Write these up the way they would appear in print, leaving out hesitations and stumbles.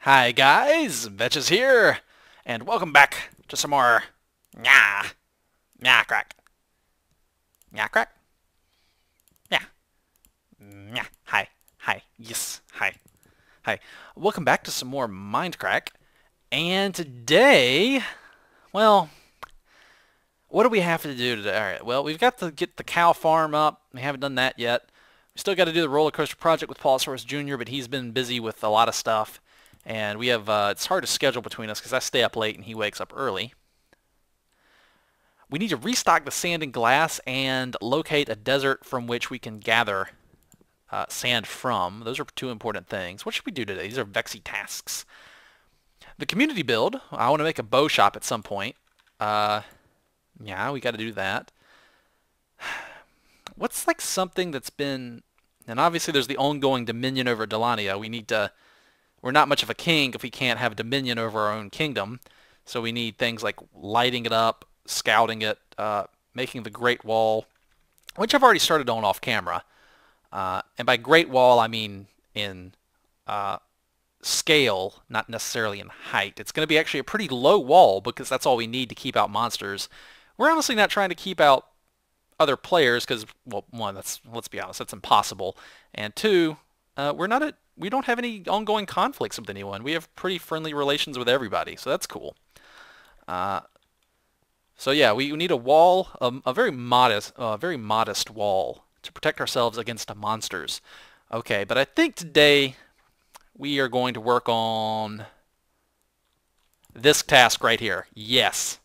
Hi guys, Vechs is here, and welcome back to some more Mindcrack. Mindcrack? Yeah. Yeah. Hi. Hi. Yes. Hi. Hi. Welcome back to some more Mindcrack. And today, well, what do we have to do today? Alright, well, we've got to get the cow farm up. We haven't done that yet. We still got to do the roller coaster project with Paulsaurus Jr., but he's been busy with a lot of stuff. And we have, it's hard to schedule between us because I stay up late and he wakes up early. We need to restock the sand and glass and locate a desert from which we can gather sand from. Those are two important things. What should we do today? These are Vechsy tasks. The community build. I want to make a bow shop at some point. Yeah, we got to do that. What's like something that's been... And obviously there's the ongoing dominion over Delania. We need to... We're not much of a king if we can't have dominion over our own kingdom. So we need things like lighting it up, scouting it, making the Great Wall, which I've already started on off camera. And by Great Wall, I mean in scale, not necessarily in height. It's going to be actually a pretty low wall because that's all we need to keep out monsters. We're honestly not trying to keep out other players because, well, one, let's be honest, that's impossible. And two, we don't have any ongoing conflicts with anyone. We have pretty friendly relations with everybody, so that's cool. So yeah, we need a wall, a very modest wall to protect ourselves against the monsters. Okay, but I think today we are going to work on this task right here. Yes.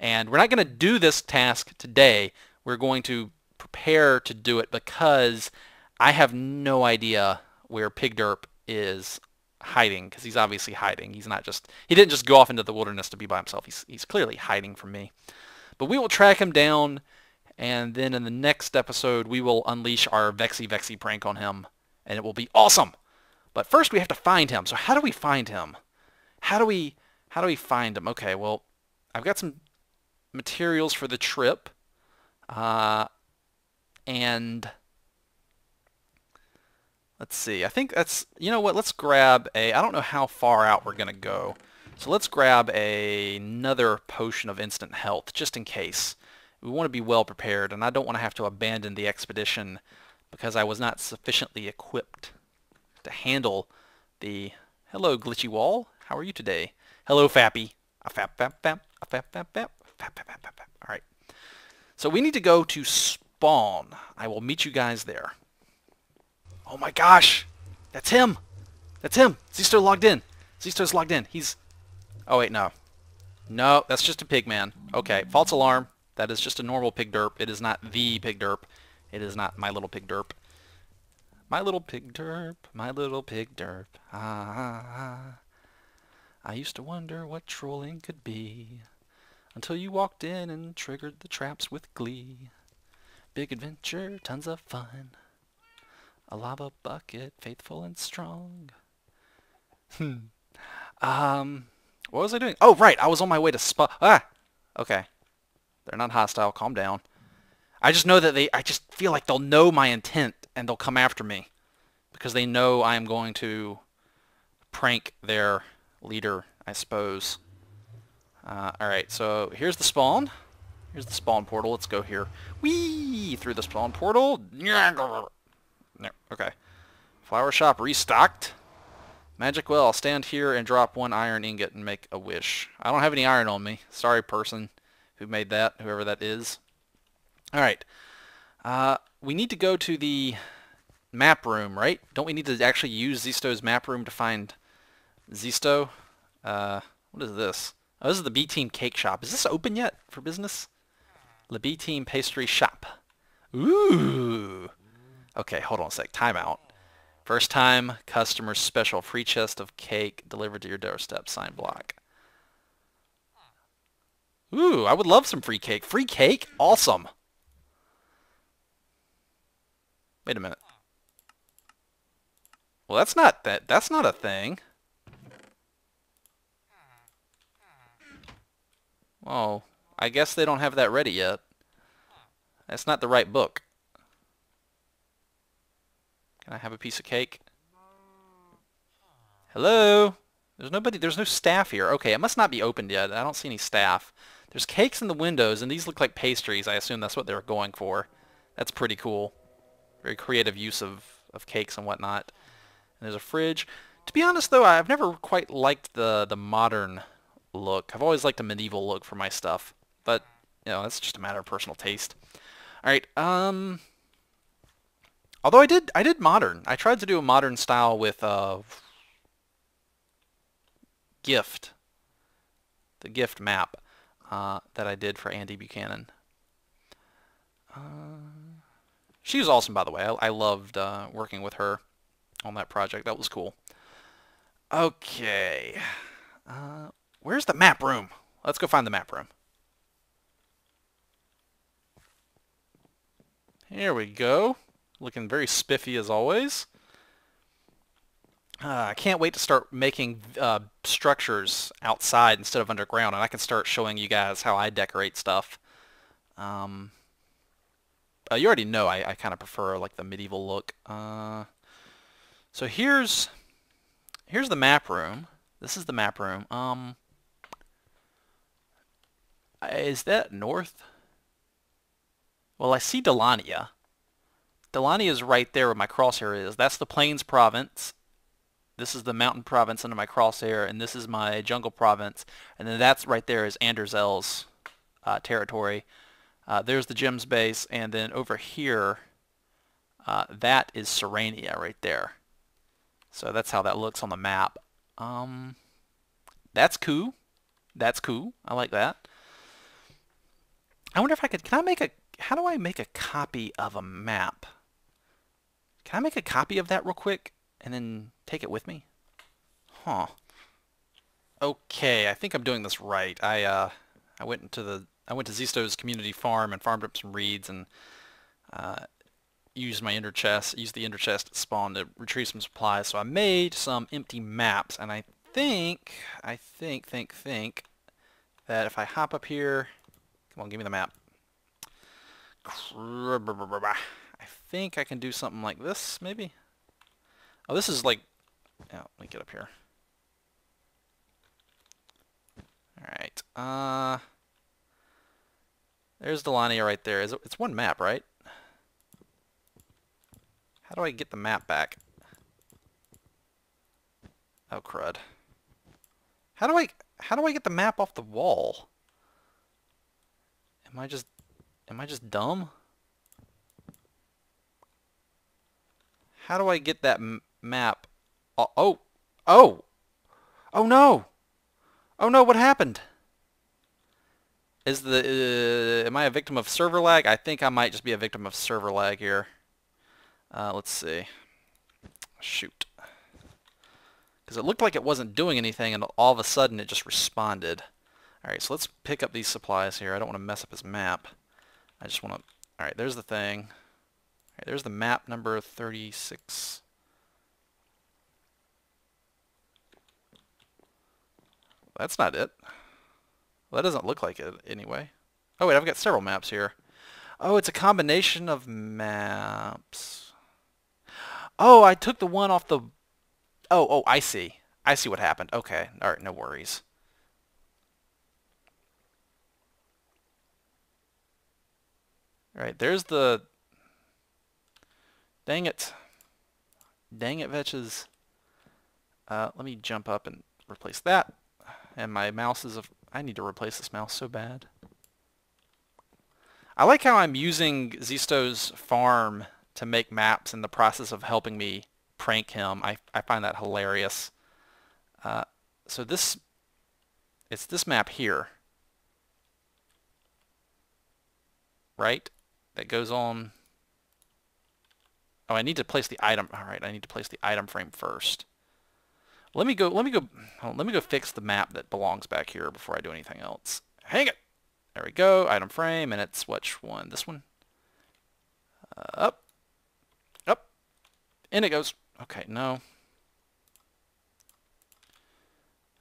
And we're not going to do this task today. We're going to prepare to do it because I have no idea where Pigderp is hiding, because he's obviously hiding. He didn't just go off into the wilderness to be by himself. He's clearly hiding from me. But we will track him down, and then in the next episode we will unleash our Vechsy prank on him, and it will be awesome. But first we have to find him. So how do we find him? How do we find him? Okay, well, I've got some materials for the trip. And let's see. I think that's, you know what, let's grab I don't know how far out we're going to go. So let's grab another potion of instant health, just in case. We want to be well prepared, and I don't want to have to abandon the expedition because I was not sufficiently equipped to handle the... Hello, glitchy wall. How are you today? Hello, Fappy. A fap, fap, fap, a fap, fap, fap, fap, fap, fap, fap, fap. All right. So we need to go to spawn. I will meet you guys there. Oh my gosh! That's him! That's him! Zisto logged in. Zisto's logged in. He's... Oh wait, no. No, that's just a pig man. Okay, false alarm. That is just a normal Pigderp. It is not the Pigderp. It is not my little Pigderp. My little Pigderp. My little Pigderp. Ah. I used to wonder what trolling could be until you walked in and triggered the traps with glee. Big adventure, tons of fun. A lava bucket, faithful and strong. What was I doing? Oh, right, I was on my way to okay. They're not hostile, calm down. I just know that I just feel like they'll know my intent and they'll come after me because they know I am going to prank their leader, I suppose. Alright, so here's the spawn. Here's the spawn portal. Let's go here. Whee! Through the spawn portal. Okay. Flower shop restocked. Magic well. I'll stand here and drop one iron ingot and make a wish. I don't have any iron on me. Sorry, person who made that, whoever that is. Alright. We need to go to the map room, right? Don't we need to actually use Zisto's map room to find Zisto? What is this? Oh, this is the B-Team cake shop. Is this open yet for business? The B-Team pastry shop. Ooh. Okay, hold on a sec. Timeout. First time customer special. Free chest of cake delivered to your doorstep. Signed block. Ooh, I would love some free cake. Free cake? Awesome. Wait a minute. Well, that's not a thing. Oh, I guess they don't have that ready yet. That's not the right book. Can I have a piece of cake? Hello? There's no staff here. Okay, it must not be opened yet. I don't see any staff. There's cakes in the windows, and these look like pastries. I assume that's what they were going for. That's pretty cool. Very creative use of cakes and whatnot. And there's a fridge. To be honest, though, I've never quite liked the modern look. I've always liked a medieval look for my stuff. But, you know, that's just a matter of personal taste. Alright, although I did modern. I tried to do a modern style with, Gift. The Gift map that I did for Andy Buchanan. She was awesome, by the way. I loved working with her on that project. That was cool. Okay. Where's the map room? Let's go find the map room. Here we go. Looking very spiffy as always. I can't wait to start making structures outside instead of underground, and I can start showing you guys how I decorate stuff. You already know I kind of prefer like the medieval look. So here's the map room. This is the map room. Is that north? Well, I see Delania. Delania is right there where my crosshair is. That's the Plains province. This is the mountain province under my crosshair, and this is my jungle province. And then that's right there is Anderzel's territory. There's the Gems base, and then over here, that is Serenia right there. So that's how that looks on the map. That's cool. That's cool. I like that. I wonder if I could, how do I make a copy of a map? Can I make a copy of that real quick and then take it with me? Huh. Okay, I think I'm doing this right. I went to Zisto's community farm and farmed up some reeds and used the ender chest to spawn to retrieve some supplies. So I made some empty maps, and I think that if I hop up here, come on, give me the map. I think I can do something like this, maybe. Oh, this is like, yeah, let me get up here. All right. There's Delania right there. It's one map, right? How do I get the map back? Oh, crud. How do I get the map off the wall? Am I just dumb? How do I get that map? Oh no! Oh no, what happened? Am I a victim of server lag? I think I might just be a victim of server lag here. Let's see. Shoot. Because it looked like it wasn't doing anything, and all of a sudden it just responded. Alright, so let's pick up these supplies here. I don't want to mess up his map. I just want to... Alright, there's the thing. Alright, there's the map number 36. That's not it. Well, that doesn't look like it anyway. Oh wait, I've got several maps here. Oh, it's a combination of maps. Oh, I took the one off the... Oh, I see. I see what happened. Okay, alright, no worries. Alright, there's the... Dang it. Dang it, Vechs. Let me jump up and replace that. And my mouse is... I need to replace this mouse so bad. I like how I'm using Zisto's farm to make maps in the process of helping me prank him. I find that hilarious. So it's this map here. Right? That goes on... Oh, I need to place the item. All right, I need to place the item frame first. Let me go fix the map that belongs back here before I do anything else. Hang it. There we go. Item frame, and it's which one? This one. Up. In it goes. Okay, no.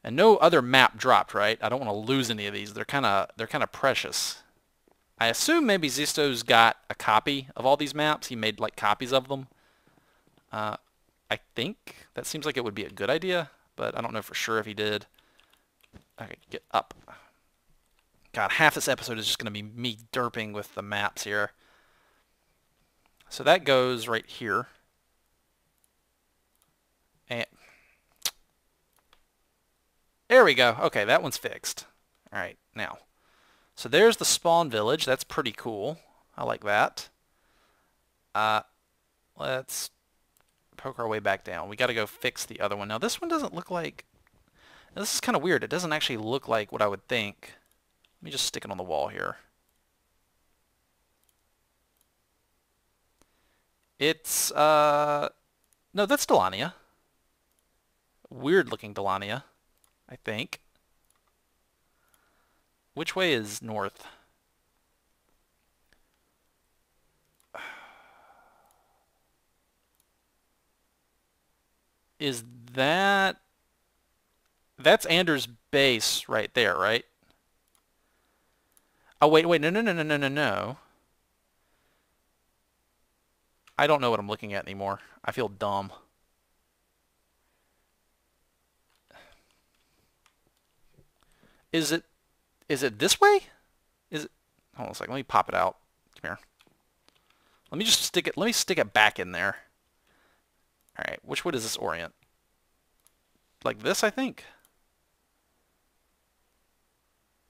And no other map dropped, right? I don't want to lose any of these. They're kind of precious. I assume maybe Zisto's got a copy of all these maps. He made like copies of them. I think that seems like it would be a good idea. but I don't know for sure if he did. Okay, get up. God, half this episode is just going to be me derping with the maps here. So that goes right here. And there we go. Okay, that one's fixed. All right, now. So there's the spawn village. That's pretty cool. I like that. Let's poke our way back down. We got to go fix the other one. Now this one doesn't look like... Now, this is kind of weird. It doesn't actually look like what I would think. Let me just stick it on the wall here. It's, no, that's Delania. Weird looking Delania, I think. Which way is north? Is that... That's Anders' base right there, right? Oh, wait, no. I don't know what I'm looking at anymore. I feel dumb. Is it this way? Is it... Hold on a second. Let me pop it out. Come here. Let me just stick it... Let me stick it back in there. Alright, which way does this orient? Like this, I think?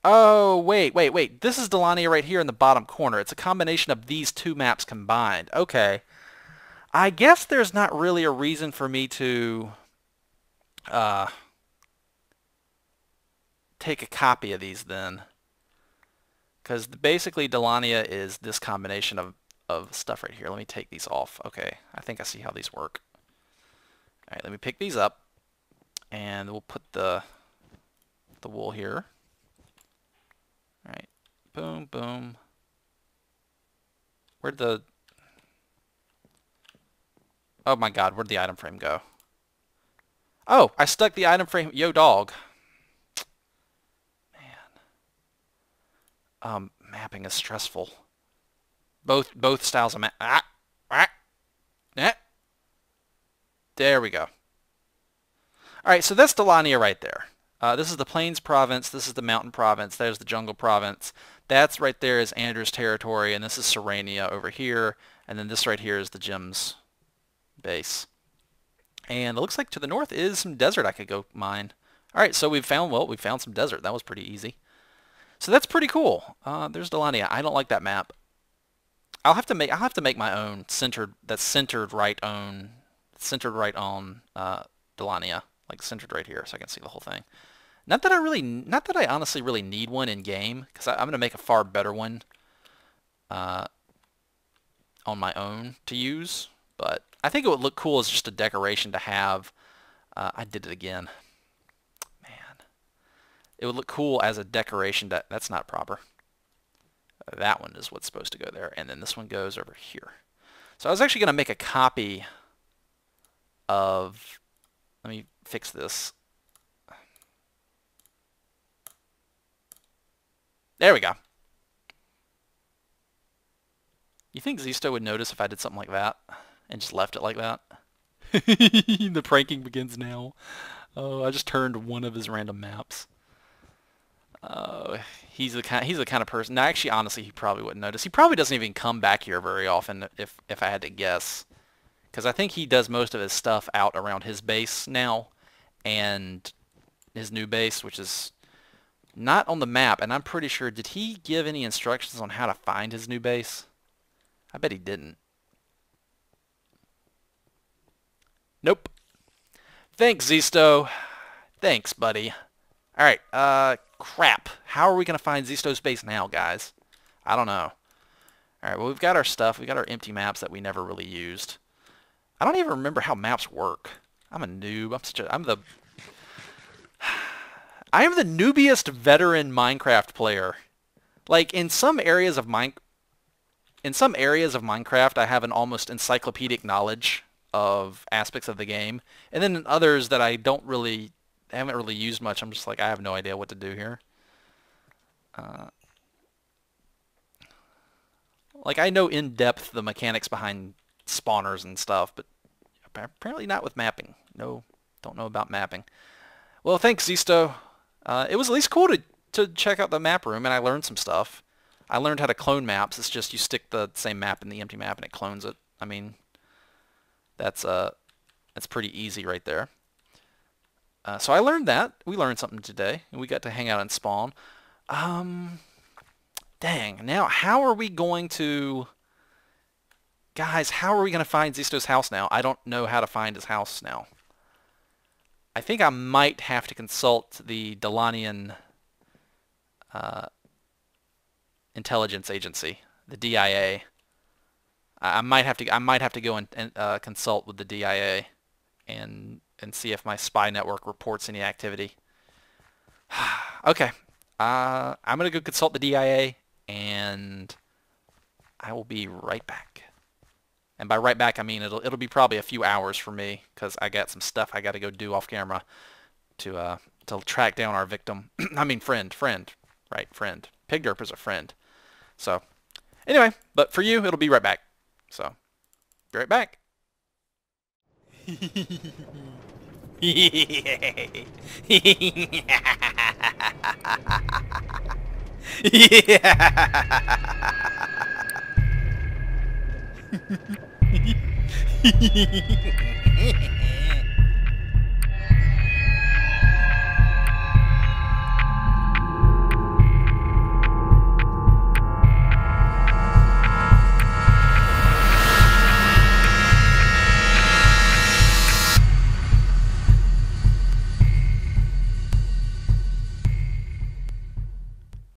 Oh, wait. This is Delania right here in the bottom corner. It's a combination of these two maps combined. Okay. I guess there's not really a reason for me to take a copy of these then. Because basically Delania is this combination of stuff right here. Let me take these off. Okay, I think I see how these work. Alright, let me pick these up. And we'll put the wool here. Alright, boom, boom. Where'd the... Oh my god, where'd the item frame go? Oh, I stuck the item frame... Yo, dog. Man. Mapping is stressful. Both styles of map... There we go. Alright, so that's Delania right there. This is the Plains Province, this is the Mountain Province, there's the Jungle Province. That's right there is Anders' territory, and this is Serenia over here, and then this right here is the Gems base. And it looks like to the north is some desert I could go mine. Alright, so we found some desert. That was pretty easy. So that's pretty cool. There's Delania. I don't like that map. I'll have to make my own centered right on Delania, like centered right here, so I can see the whole thing. Not that I honestly really need one in game, because I'm gonna make a far better one on my own to use. But I think it would look cool as just a decoration to have. I did it again. Man, it would look cool as a decoration. That's not proper. That one is what's supposed to go there, and then this one goes over here. So I was actually gonna make a copy of... Let me fix this. There we go. You think Zisto would notice if I did something like that and just left it like that? The pranking begins now. Oh, I just turned one of his random maps. He's the kind of person. Now, actually, honestly, he probably wouldn't notice. He probably doesn't even come back here very often, if I had to guess. Because I think he does most of his stuff out around his base now, and his new base, which is not on the map. And I'm pretty sure, did he give any instructions on how to find his new base? I bet he didn't. Nope. Thanks, Zisto. Thanks, buddy. Alright, crap. How are we going to find Zisto's base now, guys? I don't know. Alright, well, we've got our stuff. We've got our empty maps that we never really used. I don't even remember how maps work. I'm a noob. I am the noobiest veteran Minecraft player. Like, in some areas of Minecraft, I have an almost encyclopedic knowledge of aspects of the game, and then in others that I haven't really used much, I'm just like, I have no idea what to do here. Like, I know in depth the mechanics behind spawners and stuff, but apparently not with mapping. No, don't know about mapping. Well, thanks, Zisto. It was at least cool to check out the map room, and I learned some stuff. I learned how to clone maps. It's just you stick the same map in the empty map, and it clones it. I mean, that's pretty easy right there. So I learned that. We learned something today, and we got to hang out and spawn. Dang. Now, how are we going to... Guys, how are we going to find Zisto's house now? I don't know how to find his house now. I think I might have to consult the Delanian Intelligence Agency, the DIA. I might have to go and consult with the DIA and see if my spy network reports any activity. Okay, I'm gonna go consult the DIA, and I will be right back. And by right back, I mean it'll be probably a few hours for me, because I got some stuff I got to go do off camera to track down our victim. I mean friend, right? Friend. Pigderp is a friend. So anyway, but for you, it'll be right back. So be right back. Yeah.